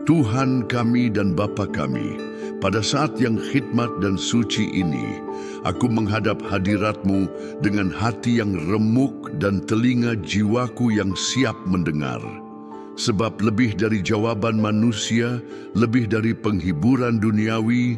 Tuhan kami dan Bapa kami, pada saat yang khidmat dan suci ini, aku menghadap hadirat-Mu dengan hati yang remuk dan telinga jiwaku yang siap mendengar. Sebab lebih dari jawaban manusia, lebih dari penghiburan duniawi,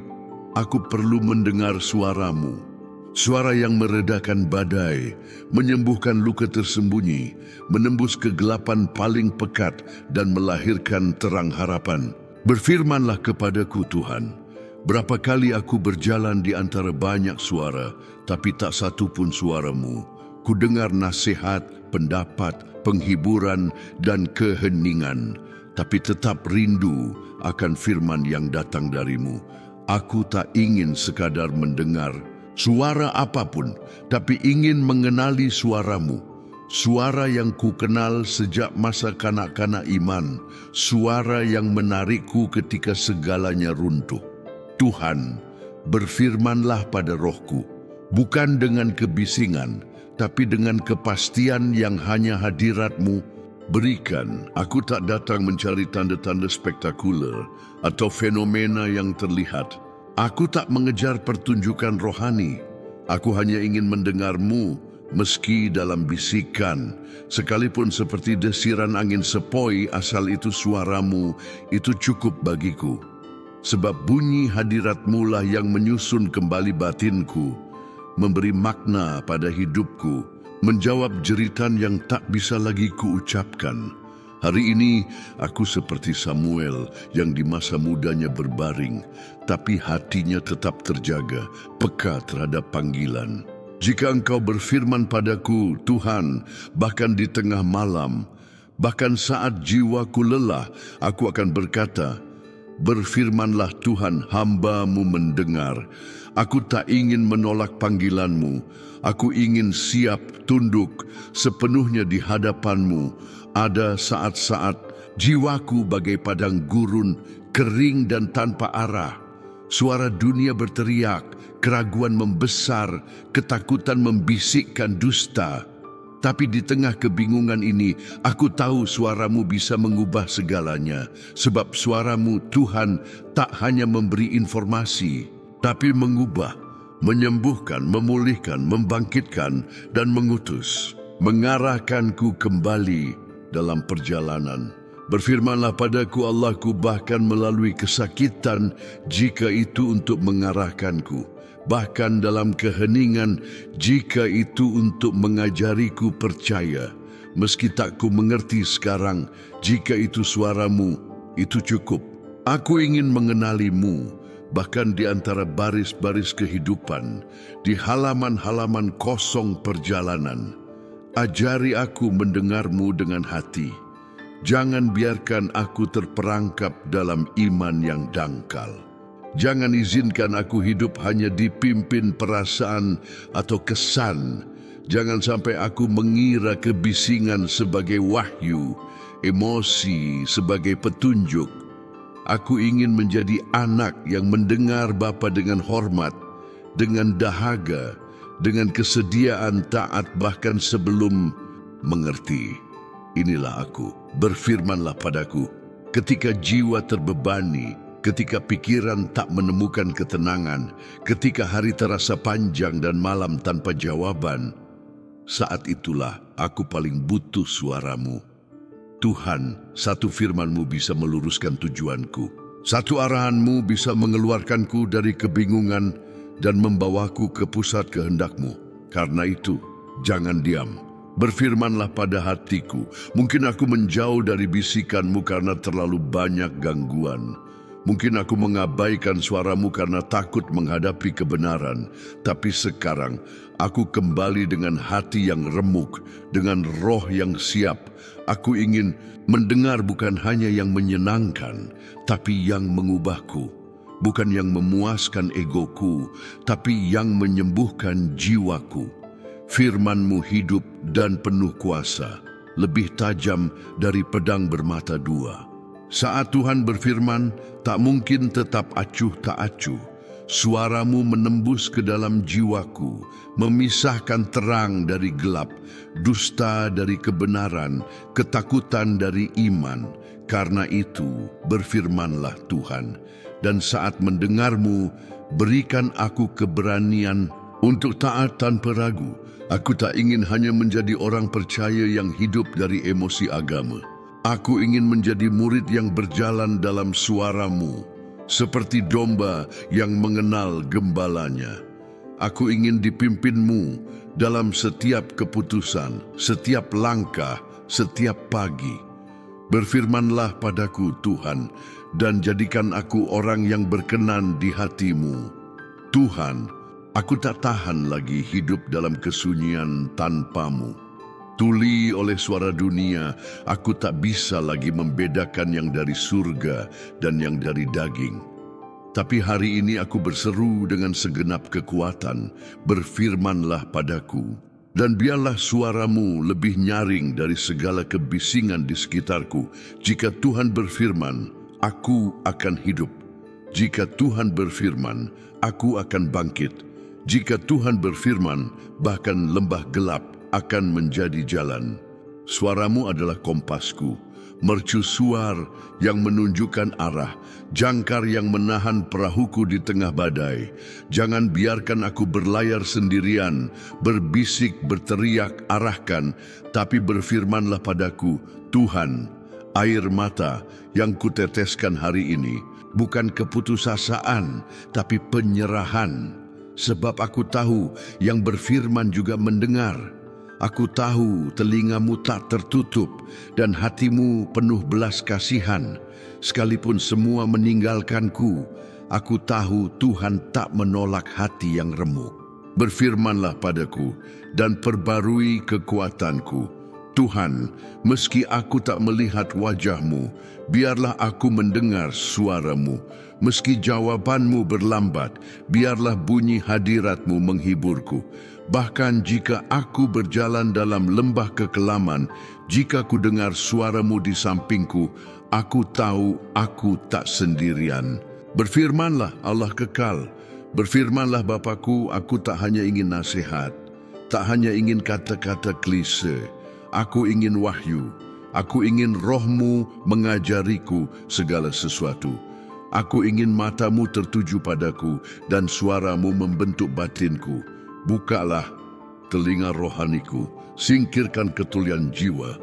aku perlu mendengar suara-Mu. Suara yang meredakan badai, menyembuhkan luka tersembunyi, menembus kegelapan paling pekat dan melahirkan terang harapan. Berfirmanlah kepadaku Tuhan, berapa kali aku berjalan di antara banyak suara, tapi tak satu pun suara-Mu. Ku dengar nasihat, pendapat, penghiburan, dan keheningan, tapi tetap rindu akan firman yang datang dari-Mu. Aku tak ingin sekadar mendengar suara apapun, tapi ingin mengenali suara-Mu. Suara yang ku kenal sejak masa kanak-kanak iman, suara yang menarikku ketika segalanya runtuh. Tuhan, berfirmanlah pada rohku, bukan dengan kebisingan, tapi dengan kepastian yang hanya hadirat-Mu berikan. Aku tak datang mencari tanda-tanda spektakuler atau fenomena yang terlihat. Aku tak mengejar pertunjukan rohani. Aku hanya ingin mendengar-Mu, meski dalam bisikan, sekalipun seperti desiran angin sepoi, asal itu suara-Mu, itu cukup bagiku. Sebab bunyi hadirat-Mu lah yang menyusun kembali batinku, memberi makna pada hidupku, menjawab jeritan yang tak bisa lagi kuucapkan. Hari ini aku seperti Samuel yang di masa mudanya berbaring, tapi hatinya tetap terjaga, peka terhadap panggilan. Jika Engkau berfirman padaku, Tuhan, bahkan di tengah malam, bahkan saat jiwaku lelah, aku akan berkata, berfirmanlah Tuhan, hamba-Mu mendengar. Aku tak ingin menolak panggilan-Mu. Aku ingin siap tunduk sepenuhnya di hadapan-Mu. Ada saat-saat jiwaku bagai padang gurun, kering dan tanpa arah. Suara dunia berteriak, keraguan membesar, ketakutan membisikkan dusta. Tapi di tengah kebingungan ini, aku tahu suara-Mu bisa mengubah segalanya. Sebab suara-Mu, Tuhan, tak hanya memberi informasi, tapi mengubah, menyembuhkan, memulihkan, membangkitkan, dan mengutus, mengarahkanku kembali dalam perjalanan. Berfirmanlah padaku Allahku, bahkan melalui kesakitan, jika itu untuk mengarahkanku, bahkan dalam keheningan, jika itu untuk mengajariku percaya. Meski tak ku mengerti sekarang, jika itu suara-Mu, itu cukup. Aku ingin mengenali-Mu, bahkan di antara baris-baris kehidupan, di halaman-halaman kosong perjalanan. Ajari aku mendengar-Mu dengan hati. Jangan biarkan aku terperangkap dalam iman yang dangkal. Jangan izinkan aku hidup hanya dipimpin perasaan atau kesan. Jangan sampai aku mengira kebisingan sebagai wahyu, emosi sebagai petunjuk. Aku ingin menjadi anak yang mendengar Bapa dengan hormat, dengan dahaga, dengan kesediaan taat bahkan sebelum mengerti. Inilah aku, berfirmanlah padaku, ketika jiwa terbebani, ketika pikiran tak menemukan ketenangan, ketika hari terasa panjang dan malam tanpa jawaban, saat itulah aku paling butuh suara-Mu. Tuhan, satu firman-Mu bisa meluruskan tujuanku. Satu arahan-Mu bisa mengeluarkanku dari kebingungan dan membawaku ke pusat kehendak-Mu. Karena itu, jangan diam. Berfirmanlah pada hatiku. Mungkin aku menjauh dari bisikan-Mu karena terlalu banyak gangguan. Mungkin aku mengabaikan suara-Mu karena takut menghadapi kebenaran. Tapi sekarang, aku kembali dengan hati yang remuk, dengan roh yang siap. Aku ingin mendengar bukan hanya yang menyenangkan, tapi yang mengubahku. Bukan yang memuaskan egoku, tapi yang menyembuhkan jiwaku. Firman-Mu hidup dan penuh kuasa, lebih tajam dari pedang bermata dua. Saat Tuhan berfirman, tak mungkin tetap acuh tak acuh. Suaramu menembus ke dalam jiwaku, memisahkan terang dari gelap, dusta dari kebenaran, ketakutan dari iman. Karena itu, berfirmanlah Tuhan, dan saat mendengarmu, berikan aku keberanian untuk taat tanpa ragu. Aku tak ingin hanya menjadi orang percaya yang hidup dari emosi agama. Aku ingin menjadi murid yang berjalan dalam suaramu, seperti domba yang mengenal gembalanya. Aku ingin dipimpinmu dalam setiap keputusan, setiap langkah, setiap pagi. Berfirmanlah padaku, Tuhan, dan jadikan aku orang yang berkenan di hatimu. Tuhan, aku tak tahan lagi hidup dalam kesunyian tanpamu. Tuli oleh suara dunia, aku tak bisa lagi membedakan yang dari surga dan yang dari daging. Tapi hari ini aku berseru dengan segenap kekuatan, berfirmanlah padaku, dan biarlah suaramu lebih nyaring dari segala kebisingan di sekitarku. Jika Tuhan berfirman, aku akan hidup. Jika Tuhan berfirman, aku akan bangkit. Jika Tuhan berfirman, bahkan lembah gelap akan menjadi jalan. Suaramu adalah kompasku, mercusuar yang menunjukkan arah, jangkar yang menahan perahuku di tengah badai. Jangan biarkan aku berlayar sendirian, berbisik, berteriak, arahkan, tapi berfirmanlah padaku, Tuhan, air mata yang kuteteskan hari ini, bukan keputusasaan, tapi penyerahan. Sebab aku tahu yang berfirman juga mendengar. Aku tahu telingamu tak tertutup dan hatimu penuh belas kasihan. Sekalipun semua meninggalkanku, aku tahu Tuhan tak menolak hati yang remuk. Berfirmanlah padaku dan perbarui kekuatanku. Tuhan, meski aku tak melihat wajahmu, biarlah aku mendengar suaramu. Meski jawabanmu berlambat, biarlah bunyi hadiratmu menghiburku. Bahkan jika aku berjalan dalam lembah kekelaman, jika ku dengar suaramu di sampingku, aku tahu aku tak sendirian. Berfirmanlah Allah kekal, berfirmanlah Bapakku, aku tak hanya ingin nasihat, tak hanya ingin kata-kata klise. Aku ingin wahyu, aku ingin rohmu mengajariku segala sesuatu. Aku ingin matamu tertuju padaku dan suaramu membentuk batinku. Bukalah telinga rohaniku, singkirkan ketulian jiwa,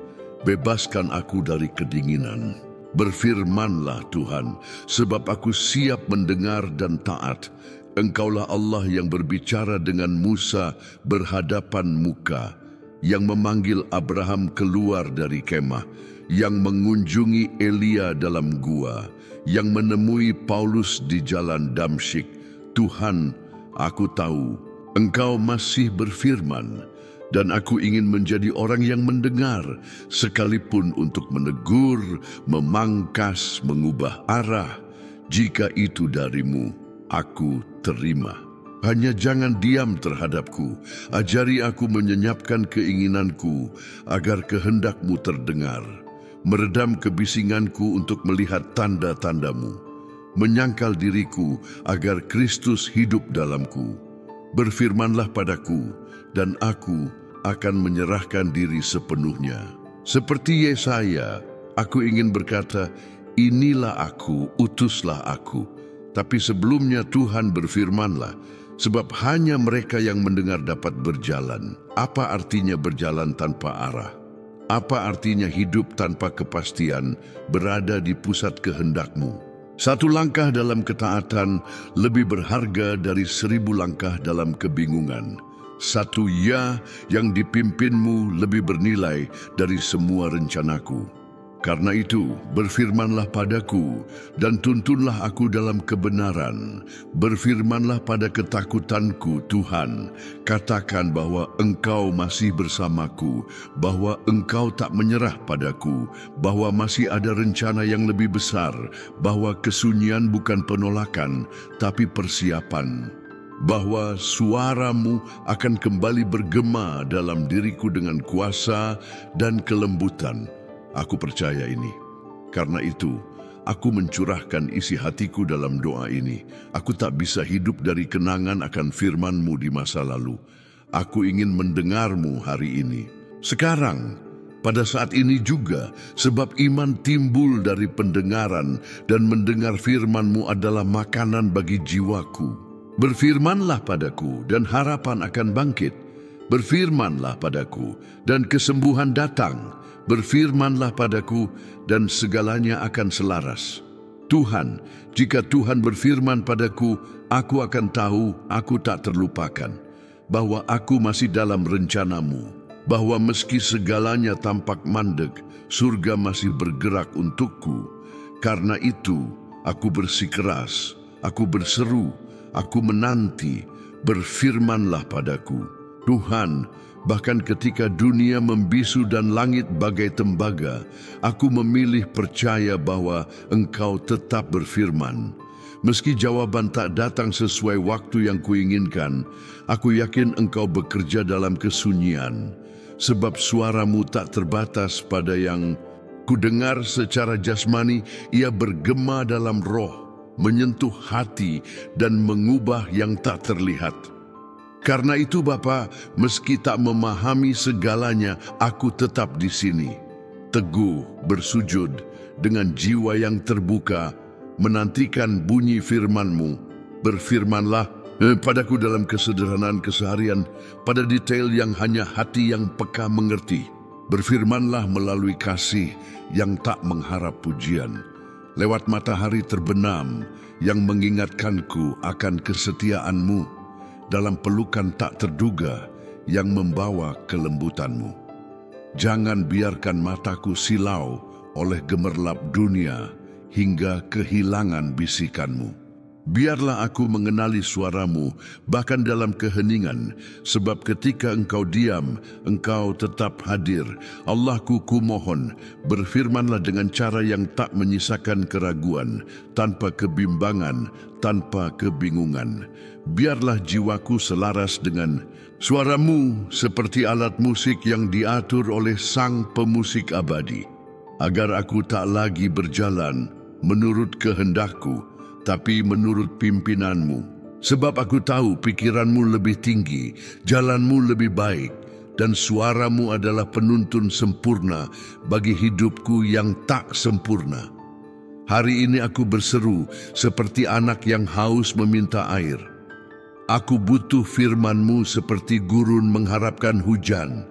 bebaskan aku dari kedinginan. Berfirmanlah Tuhan, sebab aku siap mendengar dan taat. Engkaulah Allah yang berbicara dengan Musa berhadapan muka, yang memanggil Abraham keluar dari kemah, yang mengunjungi Elia dalam gua, yang menemui Paulus di jalan Damsyik. Tuhan, aku tahu Engkau masih berfirman, dan aku ingin menjadi orang yang mendengar, sekalipun untuk menegur, memangkas, mengubah arah. Jika itu darimu, aku terima. Hanya jangan diam terhadapku, ajari aku menyenyapkan keinginanku, agar kehendakmu terdengar. Meredam kebisinganku untuk melihat tanda-tandamu. Menyangkal diriku, agar Kristus hidup dalamku. Berfirmanlah padaku, dan aku akan menyerahkan diri sepenuhnya. Seperti Yesaya, aku ingin berkata, inilah aku, utuslah aku. Tapi sebelumnya Tuhan berfirmanlah, sebab hanya mereka yang mendengar dapat berjalan. Apa artinya berjalan tanpa arah? Apa artinya hidup tanpa kepastian, berada di pusat kehendakmu? Satu langkah dalam ketaatan lebih berharga dari 1000 langkah dalam kebingungan. Satu ya yang dipimpinmu lebih bernilai dari semua rencanaku. Karena itu, berfirmanlah padaku dan tuntunlah aku dalam kebenaran. Berfirmanlah pada ketakutanku, Tuhan. Katakan bahwa Engkau masih bersamaku, bahwa Engkau tak menyerah padaku, bahwa masih ada rencana yang lebih besar, bahwa kesunyian bukan penolakan, tapi persiapan. Bahwa suaramu akan kembali bergema dalam diriku dengan kuasa dan kelembutan. Aku percaya ini. Karena itu, aku mencurahkan isi hatiku dalam doa ini. Aku tak bisa hidup dari kenangan akan firman-Mu di masa lalu. Aku ingin mendengar-Mu hari ini. Sekarang, pada saat ini juga, sebab iman timbul dari pendengaran dan mendengar firman-Mu adalah makanan bagi jiwaku. Berfirmanlah padaku dan harapan akan bangkit. Berfirmanlah padaku dan kesembuhan datang. Berfirmanlah padaku dan segalanya akan selaras. Tuhan, jika Tuhan berfirman padaku, aku akan tahu aku tak terlupakan, bahwa aku masih dalam rencana-Mu, bahwa meski segalanya tampak mandek, surga masih bergerak untukku. Karena itu, aku bersikeras, aku berseru, aku menanti, berfirmanlah padaku. Tuhan, bahkan ketika dunia membisu dan langit bagai tembaga, aku memilih percaya bahwa Engkau tetap berfirman. Meski jawaban tak datang sesuai waktu yang kuinginkan, aku yakin Engkau bekerja dalam kesunyian, sebab suara-Mu tak terbatas pada yang kudengar secara jasmani. Ia bergema dalam roh, menyentuh hati dan mengubah yang tak terlihat. Karena itu Bapa, meski tak memahami segalanya, aku tetap di sini, teguh bersujud dengan jiwa yang terbuka, menantikan bunyi firman-Mu. Berfirmanlah padaku dalam kesederhanaan keseharian, pada detail yang hanya hati yang peka mengerti. Berfirmanlah melalui kasih yang tak mengharap pujian, lewat matahari terbenam yang mengingatkanku akan kesetiaan-Mu, dalam pelukan tak terduga yang membawa kelembutan-Mu. Jangan biarkan mataku silau oleh gemerlap dunia hingga kehilangan bisikan-Mu. Biarlah aku mengenali suara-Mu bahkan dalam keheningan, sebab ketika Engkau diam, Engkau tetap hadir. Allahku, kumohon, berfirmanlah dengan cara yang tak menyisakan keraguan, tanpa kebimbangan, tanpa kebingungan. Biarlah jiwaku selaras dengan suara-Mu seperti alat musik yang diatur oleh Sang Pemusik abadi, agar aku tak lagi berjalan menurut kehendakku, tapi menurut pimpinan-Mu. Sebab aku tahu pikiran-Mu lebih tinggi, jalan-Mu lebih baik, dan suara-Mu adalah penuntun sempurna bagi hidupku yang tak sempurna. Hari ini aku berseru seperti anak yang haus meminta air. Aku butuh firman-Mu seperti gurun mengharapkan hujan.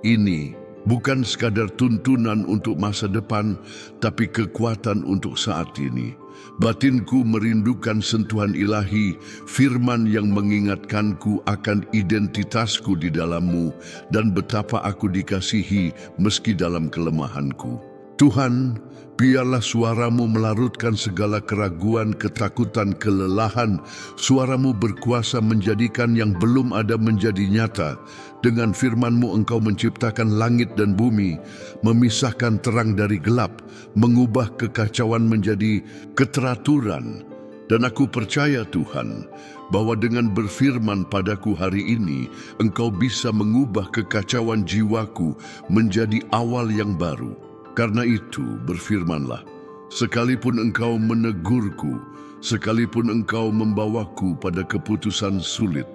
Ini bukan sekadar tuntunan untuk masa depan, tapi kekuatan untuk saat ini. Batinku merindukan sentuhan ilahi, firman yang mengingatkanku akan identitasku di dalam-Mu dan betapa aku dikasihi meski dalam kelemahanku. Tuhan, biarlah suara-Mu melarutkan segala keraguan, ketakutan, kelelahan. Suara-Mu berkuasa menjadikan yang belum ada menjadi nyata. Dengan firman-Mu Engkau menciptakan langit dan bumi, memisahkan terang dari gelap, mengubah kekacauan menjadi keteraturan. Dan aku percaya Tuhan, bahwa dengan berfirman padaku hari ini, Engkau bisa mengubah kekacauan jiwaku menjadi awal yang baru. Karena itu berfirmanlah, sekalipun Engkau menegurku, sekalipun Engkau membawaku pada keputusan sulit,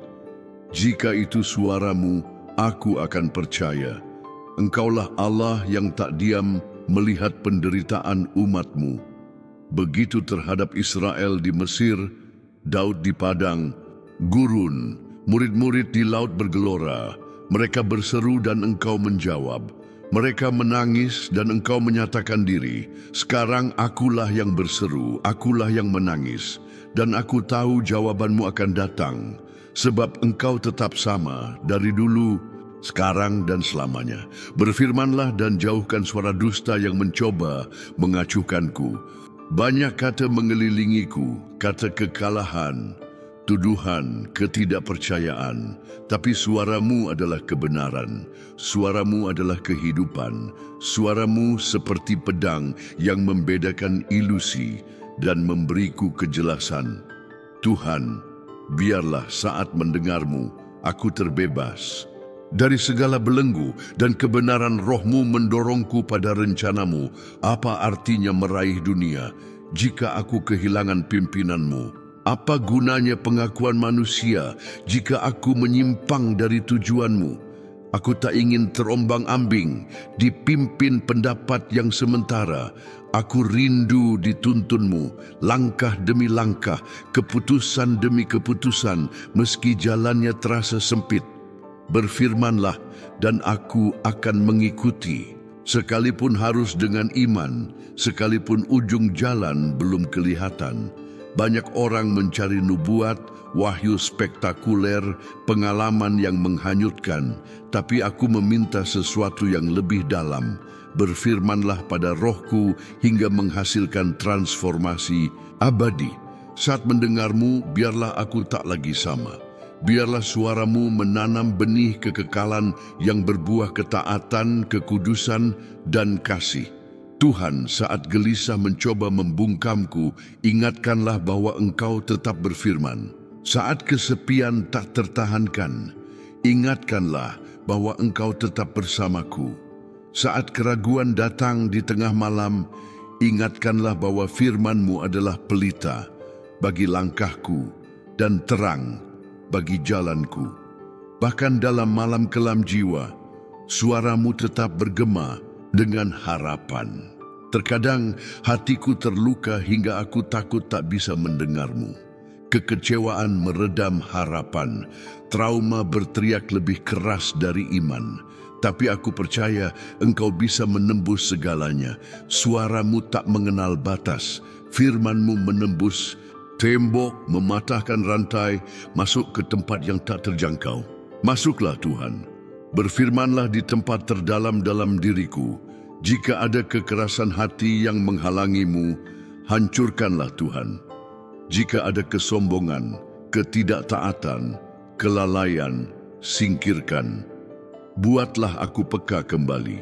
jika itu suara-Mu, aku akan percaya. Engkaulah Allah yang tak diam melihat penderitaan umat-Mu. Begitu terhadap Israel di Mesir, Daud di padang gurun, murid-murid di laut bergelora. Mereka berseru dan Engkau menjawab. Mereka menangis dan Engkau menyatakan diri. Sekarang akulah yang berseru, akulah yang menangis. Dan aku tahu jawaban-Mu akan datang. Sebab Engkau tetap sama dari dulu, sekarang dan selamanya. Berfirmanlah dan jauhkan suara dusta yang mencoba mengacuhkanku. Banyak kata mengelilingiku, kata kekalahan, tuduhan, ketidakpercayaan. Tapi suara-Mu adalah kebenaran, suara-Mu adalah kehidupan, suara-Mu seperti pedang yang membedakan ilusi dan memberiku kejelasan. Tuhan, biarlah saat mendengar-Mu, aku terbebas. Dari segala belenggu dan kebenaran rohmu mendorongku pada rencanamu. Apa artinya meraih dunia jika aku kehilangan pimpinanmu? Apa gunanya pengakuan manusia jika aku menyimpang dari tujuanmu? Aku tak ingin terombang-ambing, dipimpin pendapat yang sementara. Aku rindu dituntunmu, langkah demi langkah, keputusan demi keputusan, meski jalannya terasa sempit. Berfirmanlah dan aku akan mengikuti, sekalipun harus dengan iman, sekalipun ujung jalan belum kelihatan. Banyak orang mencari nubuat, wahyu spektakuler, pengalaman yang menghanyutkan, tapi aku meminta sesuatu yang lebih dalam. Berfirmanlah pada rohku hingga menghasilkan transformasi abadi. Saat mendengarmu, biarlah aku tak lagi sama. Biarlah suaramu menanam benih kekekalan yang berbuah ketaatan, kekudusan, dan kasih. Tuhan, saat gelisah mencoba membungkamku, ingatkanlah bahwa Engkau tetap berfirman. Saat kesepian tak tertahankan, ingatkanlah bahwa Engkau tetap bersamaku. Saat keraguan datang di tengah malam, ingatkanlah bahwa firman-Mu adalah pelita bagi langkahku dan terang bagi jalanku. Bahkan dalam malam kelam jiwa, suaramu tetap bergema dengan harapan. Terkadang hatiku terluka hingga aku takut tak bisa mendengarmu. Kekecewaan meredam harapan, trauma berteriak lebih keras dari iman. Tapi aku percaya Engkau bisa menembus segalanya. Suaramu tak mengenal batas, firman-Mu menembus tembok, mematahkan rantai, masuk ke tempat yang tak terjangkau. Masuklah Tuhan, berfirmanlah di tempat terdalam dalam diriku. Jika ada kekerasan hati yang menghalangimu, hancurkanlah Tuhan. Jika ada kesombongan, ketidaktaatan, kelalaian, singkirkan. Buatlah aku peka kembali,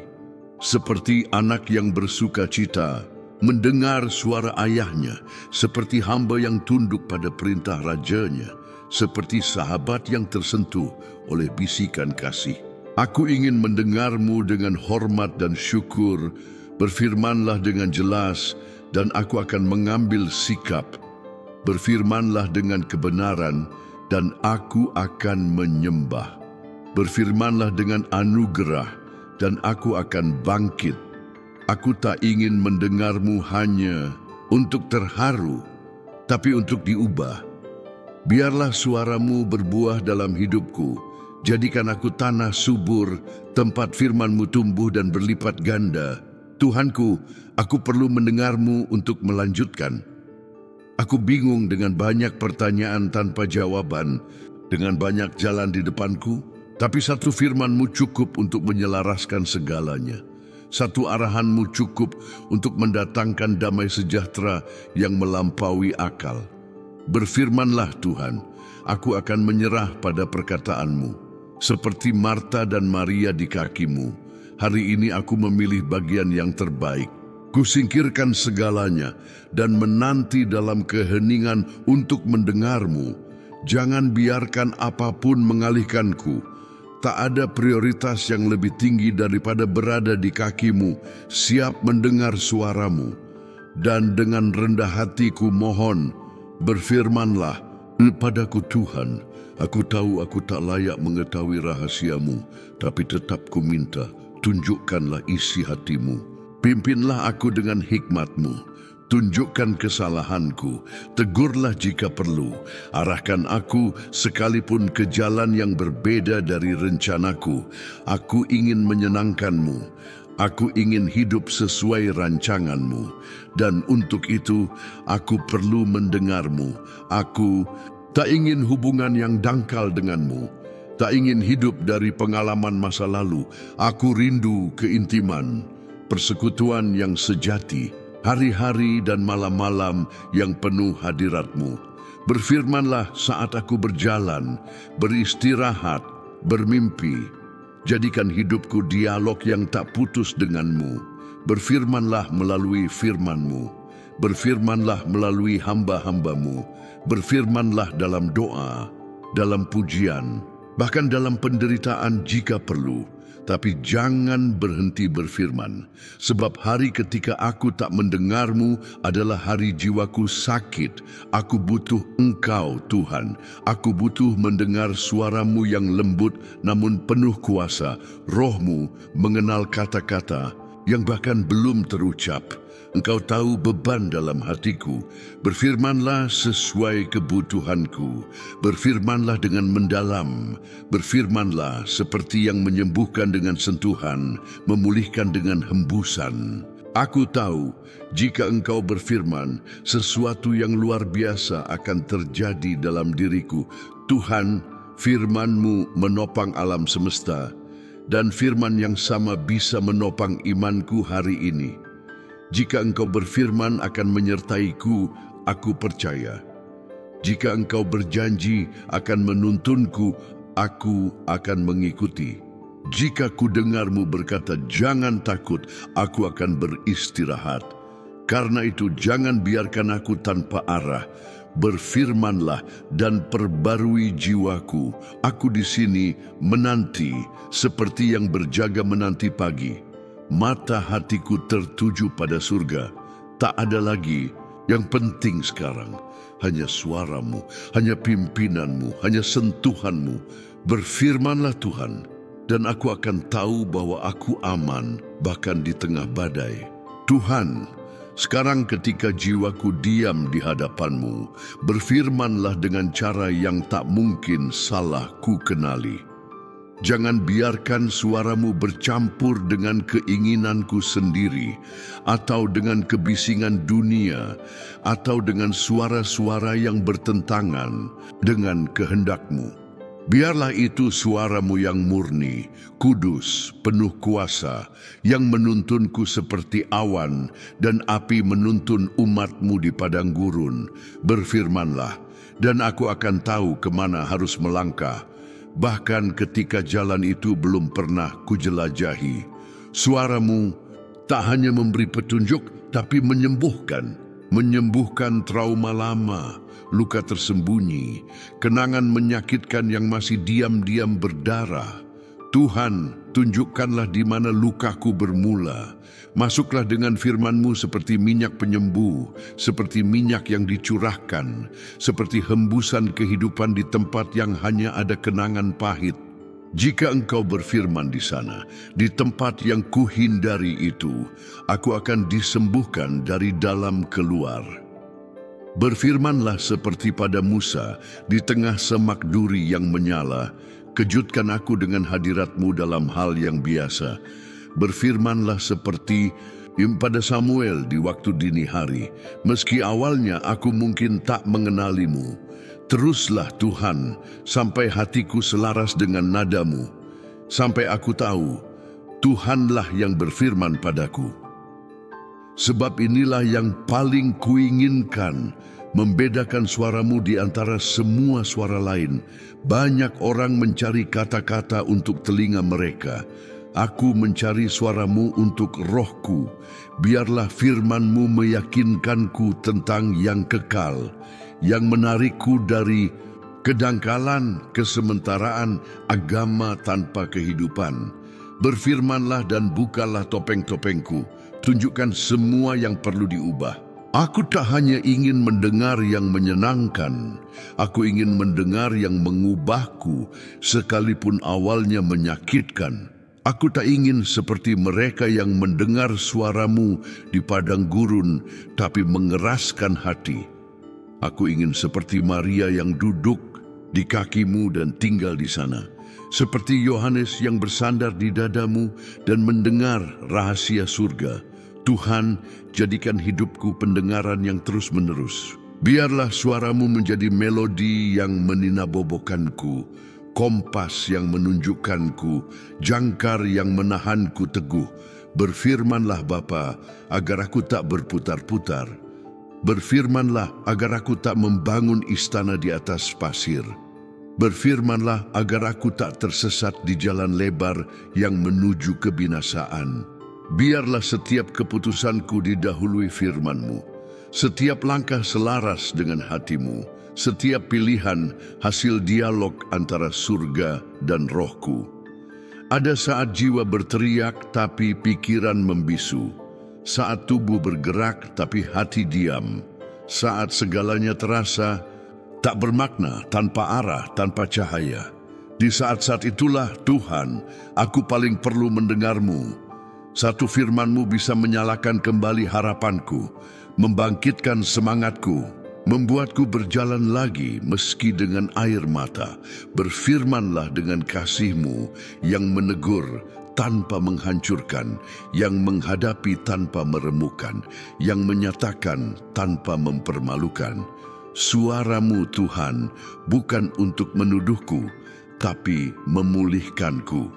seperti anak yang bersuka cita, mendengar suara ayahnya, seperti hamba yang tunduk pada perintah rajanya, seperti sahabat yang tersentuh oleh bisikan kasih. Aku ingin mendengarmu dengan hormat dan syukur, berfirmanlah dengan jelas, dan aku akan mengambil sikap. Berfirmanlah dengan kebenaran, dan aku akan menyembah. Berfirmanlah dengan anugerah, dan aku akan bangkit. Aku tak ingin mendengarmu hanya untuk terharu, tapi untuk diubah. Biarlah suaramu berbuah dalam hidupku. Jadikan aku tanah subur, tempat firman-Mu tumbuh dan berlipat ganda. Tuhanku, aku perlu mendengarmu untuk melanjutkan. Aku bingung dengan banyak pertanyaan tanpa jawaban, dengan banyak jalan di depanku, tapi satu firman-Mu cukup untuk menyelaraskan segalanya. Satu arahan-Mu cukup untuk mendatangkan damai sejahtera yang melampaui akal. Berfirmanlah Tuhan, aku akan menyerah pada perkataan-Mu. Seperti Marta dan Maria di kaki-Mu, hari ini aku memilih bagian yang terbaik. Kusingkirkan segalanya dan menanti dalam keheningan untuk mendengar-Mu. Jangan biarkan apapun mengalihkanku. Tak ada prioritas yang lebih tinggi daripada berada di kaki-Mu, siap mendengar suara-Mu. Dan dengan rendah hatiku mohon, berfirmanlah padaku Tuhan. Aku tahu aku tak layak mengetahui rahasia-Mu, tapi tetap ku minta, tunjukkanlah isi hati-Mu. Pimpinlah aku dengan hikmat-Mu. Tunjukkan kesalahanku, tegurlah jika perlu. Arahkan aku sekalipun ke jalan yang berbeda dari rencanaku. Aku ingin menyenangkan-Mu. Aku ingin hidup sesuai rancangan-Mu. Dan untuk itu, aku perlu mendengar-Mu. Aku tak ingin hubungan yang dangkal dengan-Mu. Tak ingin hidup dari pengalaman masa lalu. Aku rindu keintiman, persekutuan yang sejati, hari-hari dan malam-malam yang penuh hadirat-Mu. Berfirmanlah saat aku berjalan, beristirahat, bermimpi. Jadikan hidupku dialog yang tak putus dengan-Mu. Berfirmanlah melalui firman-Mu. Berfirmanlah melalui hamba-hamba-Mu. Berfirmanlah dalam doa, dalam pujian, bahkan dalam penderitaan jika perlu. Tapi jangan berhenti berfirman, sebab hari ketika aku tak mendengarmu adalah hari jiwaku sakit. Aku butuh Engkau, Tuhan. Aku butuh mendengar suaramu yang lembut namun penuh kuasa. Rohmu mengenal kata-kata yang bahkan belum terucap. Engkau tahu beban dalam hatiku. Berfirmanlah sesuai kebutuhanku. Berfirmanlah dengan mendalam. Berfirmanlah seperti yang menyembuhkan dengan sentuhan, memulihkan dengan hembusan. Aku tahu, jika Engkau berfirman, sesuatu yang luar biasa akan terjadi dalam diriku. Tuhan, firman-Mu menopang alam semesta, dan firman yang sama bisa menopang imanku hari ini. Jika Engkau berfirman akan menyertaiku, aku percaya. Jika Engkau berjanji akan menuntunku, aku akan mengikuti. Jika ku dengar-Mu berkata, jangan takut, aku akan beristirahat. Karena itu jangan biarkan aku tanpa arah. Berfirmanlah dan perbarui jiwaku. Aku di sini menanti seperti yang berjaga menanti pagi. Mata hatiku tertuju pada surga. Tak ada lagi yang penting sekarang. Hanya suara-Mu, hanya pimpinan-Mu, hanya sentuhan-Mu. Berfirmanlah Tuhan, dan aku akan tahu bahwa aku aman bahkan di tengah badai. Tuhan, sekarang ketika jiwaku diam di hadapan-Mu, berfirmanlah dengan cara yang tak mungkin salah ku kenali. Jangan biarkan suara-Mu bercampur dengan keinginanku sendiri, atau dengan kebisingan dunia, atau dengan suara-suara yang bertentangan dengan kehendak-Mu. Biarlah itu suara-Mu yang murni, kudus, penuh kuasa, yang menuntunku seperti awan dan api menuntun umat-Mu di padang gurun. Berfirmanlah, dan aku akan tahu kemana harus melangkah. Bahkan ketika jalan itu belum pernah kujelajahi. Suara-Mu tak hanya memberi petunjuk, tapi menyembuhkan. Menyembuhkan trauma lama, luka tersembunyi, kenangan menyakitkan yang masih diam-diam berdarah. Tuhan, tunjukkanlah di mana lukaku bermula. Masuklah dengan firman-Mu seperti minyak penyembuh, seperti minyak yang dicurahkan, seperti hembusan kehidupan di tempat yang hanya ada kenangan pahit. Jika Engkau berfirman di sana, di tempat yang kuhindari itu, aku akan disembuhkan dari dalam keluar. Berfirmanlah seperti pada Musa di tengah semak duri yang menyala. Kejutkan aku dengan hadirat-Mu dalam hal yang biasa. Berfirmanlah seperti pada Samuel di waktu dini hari. Meski awalnya aku mungkin tak mengenali-Mu, teruslah Tuhan sampai hatiku selaras dengan nada-Mu. Sampai aku tahu, Tuhanlah yang berfirman padaku. Sebab inilah yang paling kuinginkan, membedakan suara-Mu di antara semua suara lain. Banyak orang mencari kata-kata untuk telinga mereka. Aku mencari suara-Mu untuk rohku. Biarlah firman-Mu meyakinkanku tentang yang kekal, yang menarikku dari kedangkalan, kesementaraan, agama tanpa kehidupan. Berfirmanlah dan bukalah topeng-topengku. Tunjukkan semua yang perlu diubah. Aku tak hanya ingin mendengar yang menyenangkan, aku ingin mendengar yang mengubahku, sekalipun awalnya menyakitkan. Aku tak ingin seperti mereka yang mendengar suara-Mu di padang gurun, tapi mengeraskan hati. Aku ingin seperti Maria yang duduk di kaki-Mu dan tinggal di sana. Seperti Yohanes yang bersandar di dada-Mu dan mendengar rahasia surga. Tuhan, jadikan hidupku pendengaran yang terus-menerus. Biarlah suara-Mu menjadi melodi yang meninabobokanku, kompas yang menunjukkanku, jangkar yang menahanku teguh. Berfirmanlah Bapa, agar aku tak berputar-putar. Berfirmanlah agar aku tak membangun istana di atas pasir. Berfirmanlah agar aku tak tersesat di jalan lebar yang menuju kebinasaan. Biarlah setiap keputusanku didahului firman-Mu, setiap langkah selaras dengan hati-Mu. Setiap pilihan hasil dialog antara surga dan rohku. Ada saat jiwa berteriak tapi pikiran membisu. Saat tubuh bergerak tapi hati diam. Saat segalanya terasa tak bermakna, tanpa arah, tanpa cahaya. Di saat-saat itulah Tuhan, aku paling perlu mendengar-Mu. Satu firman-Mu bisa menyalakan kembali harapanku, membangkitkan semangatku, membuatku berjalan lagi meski dengan air mata. Berfirmanlah dengan kasih-Mu yang menegur tanpa menghancurkan, yang menghadapi tanpa meremukkan, yang menyatakan tanpa mempermalukan. Suara-Mu Tuhan bukan untuk menuduhku, tapi memulihkanku.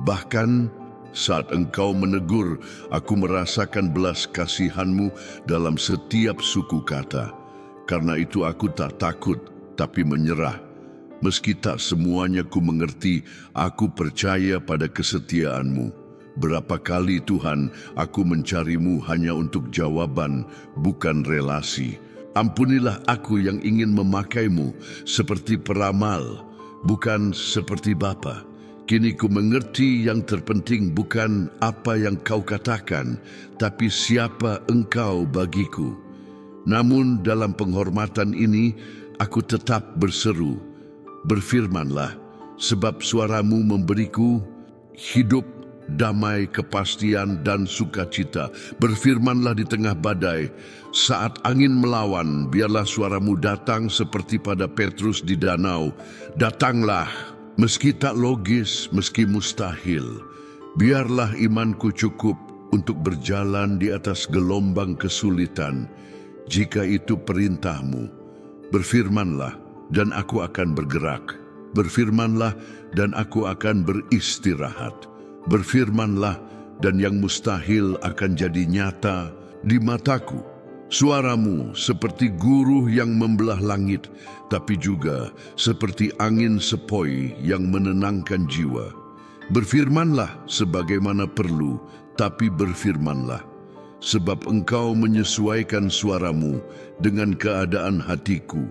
Bahkan saat Engkau menegur, aku merasakan belas kasihan-Mu dalam setiap suku kata. Karena itu aku tak takut, tapi menyerah. Meski tak semuanya ku mengerti, aku percaya pada kesetiaan-Mu. Berapa kali Tuhan, aku mencari-Mu hanya untuk jawaban, bukan relasi. Ampunilah aku yang ingin memakai-Mu seperti peramal, bukan seperti bapa. Kini ku mengerti yang terpenting bukan apa yang Kau katakan, tapi siapa Engkau bagiku. Namun dalam penghormatan ini, aku tetap berseru, berfirmanlah, sebab suara-Mu memberiku hidup, damai, kepastian, dan sukacita. Berfirmanlah di tengah badai. Saat angin melawan, biarlah suara-Mu datang seperti pada Petrus di danau. Datanglah, meski tak logis, meski mustahil. Biarlah imanku cukup untuk berjalan di atas gelombang kesulitan. Jika itu perintah-Mu, berfirmanlah, dan aku akan bergerak. Berfirmanlah, dan aku akan beristirahat. Berfirmanlah, dan yang mustahil akan jadi nyata di mataku. Suara-Mu seperti guruh yang membelah langit, tapi juga seperti angin sepoi yang menenangkan jiwa. Berfirmanlah sebagaimana perlu, tapi berfirmanlah. Sebab Engkau menyesuaikan suara-Mu dengan keadaan hatiku.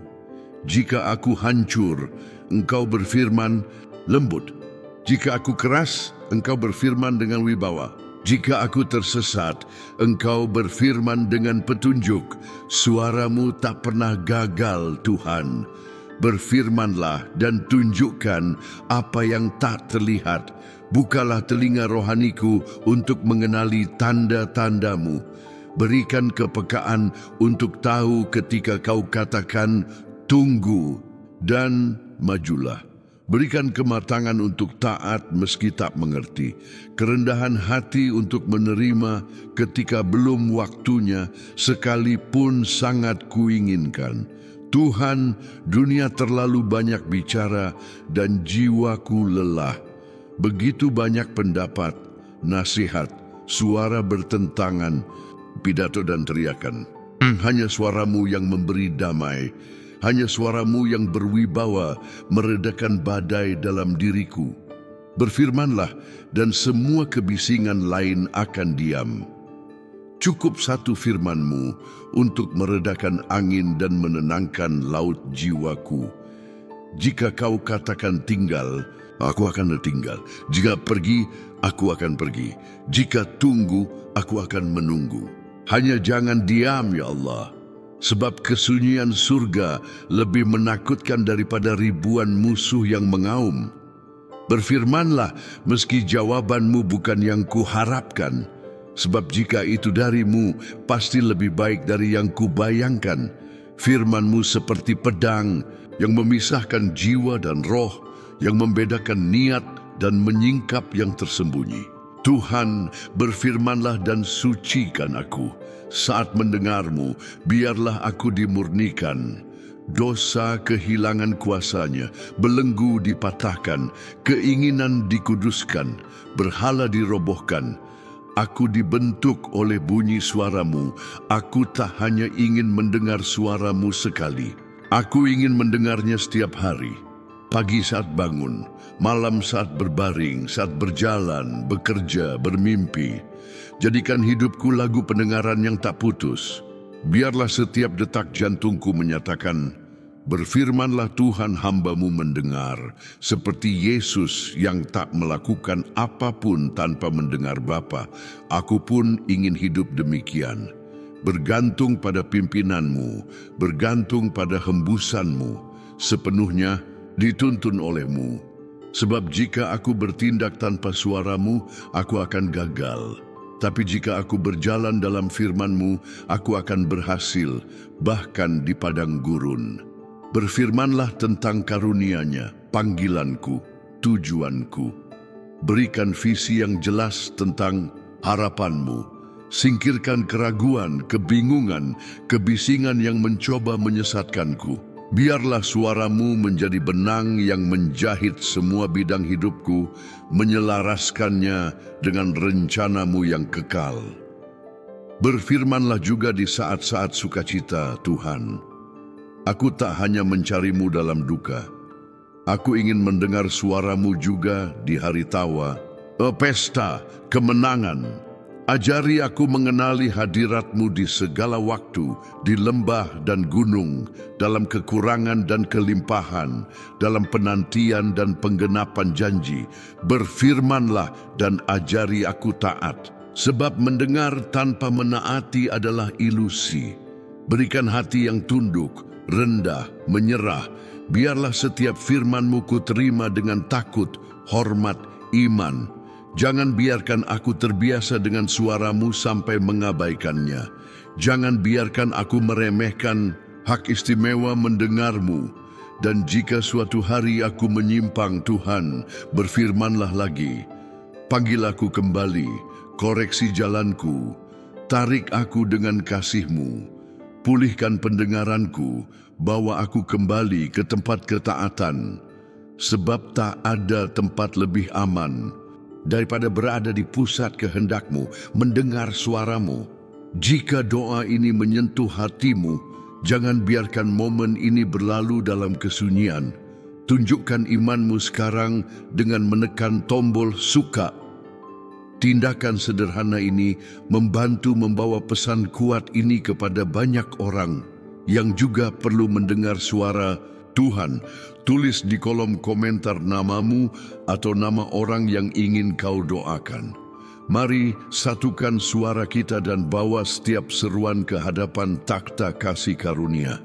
Jika aku hancur, Engkau berfirman lembut. Jika aku keras, Engkau berfirman dengan wibawa. Jika aku tersesat, Engkau berfirman dengan petunjuk. Suara-Mu tak pernah gagal, Tuhan. Berfirmanlah dan tunjukkan apa yang tak terlihat. Bukalah telinga rohaniku untuk mengenali tanda-tanda-Mu. Berikan kepekaan untuk tahu ketika Kau katakan, tunggu dan majulah. Berikan kematangan untuk taat meski tak mengerti. Kerendahan hati untuk menerima ketika belum waktunya, sekalipun sangat kuinginkan. Tuhan, dunia terlalu banyak bicara dan jiwaku lelah. Begitu banyak pendapat, nasihat, suara bertentangan, pidato dan teriakan. Hanya suara-Mu yang memberi damai. Hanya suara-Mu yang berwibawa meredakan badai dalam diriku. Berfirmanlah dan semua kebisingan lain akan diam. Cukup satu firman-Mu untuk meredakan angin dan menenangkan laut jiwaku. Jika Kau katakan tinggal, aku akan tinggal. Jika pergi, aku akan pergi. Jika tunggu, aku akan menunggu. Hanya jangan diam, ya Allah. Sebab kesunyian surga lebih menakutkan daripada ribuan musuh yang mengaum. Berfirmanlah meski jawaban-Mu bukan yang kuharapkan. Sebab jika itu dari-Mu, pasti lebih baik dari yang kubayangkan. Firman-Mu seperti pedang yang memisahkan jiwa dan roh, yang membedakan niat dan menyingkap yang tersembunyi. Tuhan, berfirmanlah dan sucikan aku. Saat mendengar-Mu, biarlah aku dimurnikan. Dosa kehilangan kuasanya, belenggu dipatahkan, keinginan dikuduskan, berhala dirobohkan. Aku dibentuk oleh bunyi suara-Mu. Aku tak hanya ingin mendengar suara-Mu sekali. Aku ingin mendengarnya setiap hari. Pagi saat bangun, malam saat berbaring, saat berjalan, bekerja, bermimpi. Jadikan hidupku lagu pendengaran yang tak putus. Biarlah setiap detak jantungku menyatakan, Berfirmanlah Tuhan, hamba-Mu mendengar, seperti Yesus yang tak melakukan apapun tanpa mendengar Bapa. Aku pun ingin hidup demikian, bergantung pada pimpinan-Mu, bergantung pada hembusan-Mu, sepenuhnya dituntun oleh-Mu. Sebab jika aku bertindak tanpa suara-Mu, aku akan gagal. Tapi jika aku berjalan dalam firman-Mu, aku akan berhasil, bahkan di padang gurun. Berfirmanlah tentang karunia-Nya, panggilanku, tujuanku. Berikan visi yang jelas tentang harapan-Mu. Singkirkan keraguan, kebingungan, kebisingan yang mencoba menyesatkanku. Biarlah suara-Mu menjadi benang yang menjahit semua bidang hidupku, menyelaraskannya dengan rencana-Mu yang kekal. Berfirmanlah juga di saat-saat sukacita, Tuhan. Aku tak hanya mencari-Mu dalam duka. Aku ingin mendengar suara-Mu juga di hari tawa, pesta, kemenangan. Ajari aku mengenali hadirat-Mu di segala waktu, di lembah dan gunung, dalam kekurangan dan kelimpahan, dalam penantian dan penggenapan janji. Berfirmanlah dan ajari aku taat, sebab mendengar tanpa menaati adalah ilusi. Berikan hati yang tunduk, rendah, menyerah. Biarlah setiap firman-Mu ku terima dengan takut, hormat, iman. Jangan biarkan aku terbiasa dengan suara-Mu sampai mengabaikannya. Jangan biarkan aku meremehkan hak istimewa mendengar-Mu. Dan jika suatu hari aku menyimpang, Tuhan, berfirmanlah lagi. Panggil aku kembali, koreksi jalanku, tarik aku dengan kasih-Mu. Pulihkan pendengaranku, bawa aku kembali ke tempat ketaatan. Sebab tak ada tempat lebih aman daripada berada di pusat kehendak-Mu, mendengar suara-Mu. Jika doa ini menyentuh hati-Mu, jangan biarkan momen ini berlalu dalam kesunyian. Tunjukkan iman-Mu sekarang dengan menekan tombol suka. Tindakan sederhana ini membantu membawa pesan kuat ini kepada banyak orang yang juga perlu mendengar suara Tuhan. Tulis di kolom komentar nama-Mu atau nama orang yang ingin Kau doakan. Mari satukan suara kita dan bawa setiap seruan ke hadapan takhta kasih karunia.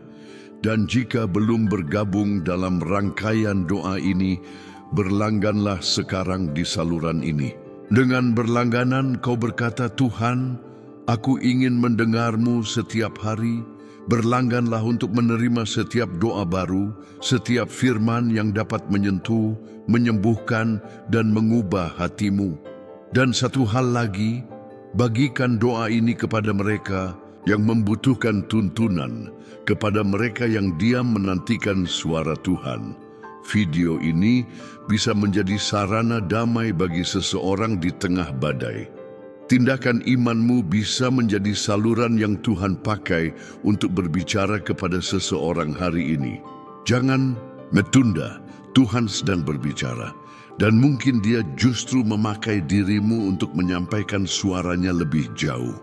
Dan jika belum bergabung dalam rangkaian doa ini, berlangganlah sekarang di saluran ini. Dengan berlangganan kau berkata, Tuhan, aku ingin mendengar-Mu setiap hari. Berlangganlah untuk menerima setiap doa baru, setiap firman yang dapat menyentuh, menyembuhkan, dan mengubah hati-Mu. Dan satu hal lagi, bagikan doa ini kepada mereka yang membutuhkan tuntunan, kepada mereka yang diam menantikan suara Tuhan. Video ini bisa menjadi sarana damai bagi seseorang di tengah badai. Tindakan iman-Mu bisa menjadi saluran yang Tuhan pakai untuk berbicara kepada seseorang hari ini. Jangan metunda, Tuhan sedang berbicara. Dan mungkin Dia justru memakai dirimu untuk menyampaikan suaranya lebih jauh.